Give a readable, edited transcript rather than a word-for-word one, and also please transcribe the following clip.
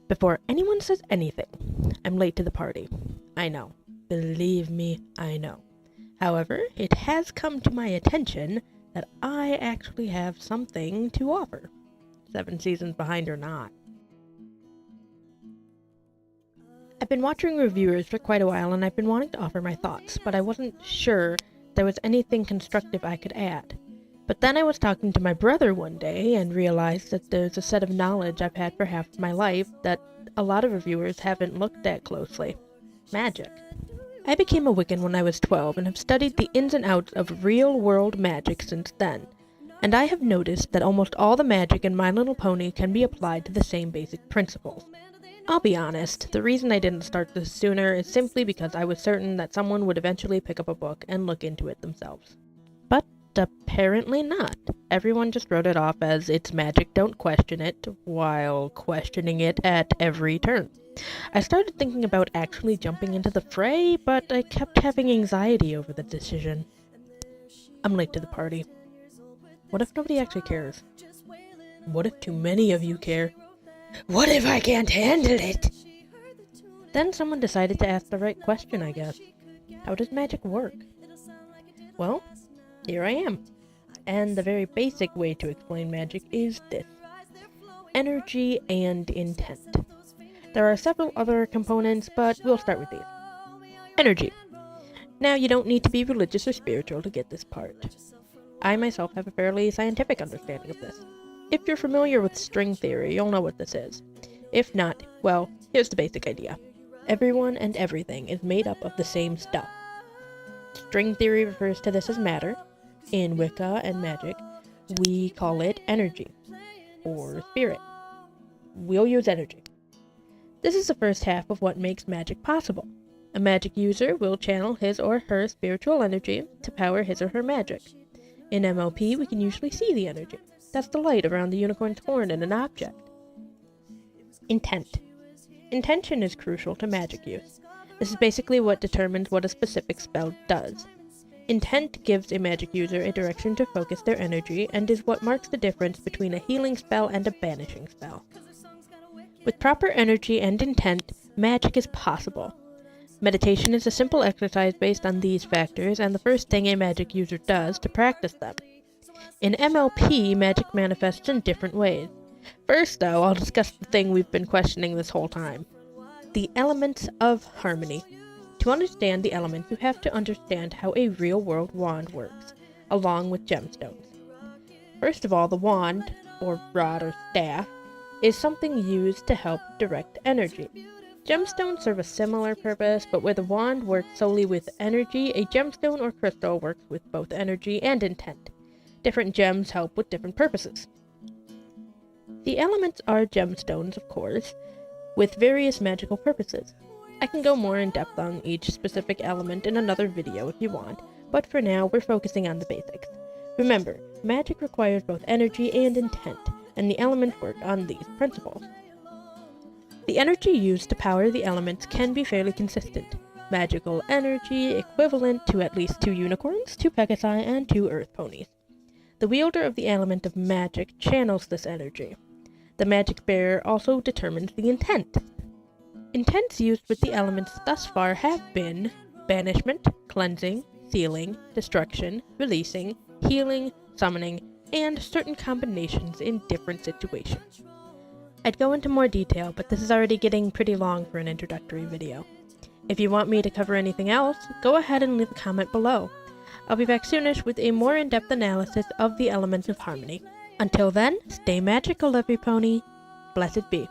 Before anyone says anything, I'm late to the party. I know. Believe me, I know. However, it has come to my attention that I actually have something to offer. 7 seasons behind or not. I've been watching reviewers for quite a while and I've been wanting to offer my thoughts, but I wasn't sure there was anything constructive I could add. But then I was talking to my brother one day and realized that there's a set of knowledge I've had for half of my life that a lot of reviewers haven't looked at closely. Magic. I became a Wiccan when I was 12 and have studied the ins and outs of real-world magic since then. And I have noticed that almost all the magic in My Little Pony can be applied to the same basic principles. I'll be honest, the reason I didn't start this sooner is simply because I was certain that someone would eventually pick up a book and look into it themselves. But apparently not. Everyone just wrote it off as it's magic, don't question it, while questioning it at every turn. I started thinking about actually jumping into the fray, but I kept having anxiety over the decision. I'm late to the party. What if nobody actually cares? What if too many of you care? What if I can't handle it? Then someone decided to ask the right question, I guess. How does magic work? Well, here I am. And the very basic way to explain magic is this. Energy and intent. There are several other components, but we'll start with these. Energy. Now, you don't need to be religious or spiritual to get this part. I myself have a fairly scientific understanding of this. If you're familiar with string theory, you'll know what this is. If not, well, here's the basic idea. Everyone and everything is made up of the same stuff. String theory refers to this as matter. In Wicca and Magic, we call it energy, or spirit. We'll use energy. This is the first half of what makes magic possible. A magic user will channel his or her spiritual energy to power his or her magic. In MLP, we can usually see the energy. That's the light around the unicorn's horn in an object. Intent. Intention is crucial to magic use. This is basically what determines what a specific spell does. Intent gives a magic user a direction to focus their energy and is what marks the difference between a healing spell and a banishing spell. With proper energy and intent, magic is possible. Meditation is a simple exercise based on these factors and the first thing a magic user does to practice them. In MLP, magic manifests in different ways. First, though, I'll discuss the thing we've been questioning this whole time. The elements of harmony. To understand the elements, you have to understand how a real-world wand works, along with gemstones. First of all, the wand, or rod or staff, is something used to help direct energy. Gemstones serve a similar purpose, but where the wand works solely with energy, a gemstone or crystal works with both energy and intent. Different gems help with different purposes. The elements are gemstones, of course, with various magical purposes. I can go more in depth on each specific element in another video if you want, but for now we're focusing on the basics. Remember, magic requires both energy and intent, and the elements work on these principles. The energy used to power the elements can be fairly consistent. Magical energy equivalent to at least 2 unicorns, 2 Pegasi, and 2 earth ponies. The wielder of the element of magic channels this energy. The magic bearer also determines the intent. Intents used with the elements thus far have been banishment, cleansing, sealing, destruction, releasing, healing, summoning, and certain combinations in different situations. I'd go into more detail, but this is already getting pretty long for an introductory video. If you want me to cover anything else, go ahead and leave a comment below. I'll be back soonish with a more in-depth analysis of the elements of harmony. Until then, stay magical, every pony. Blessed be.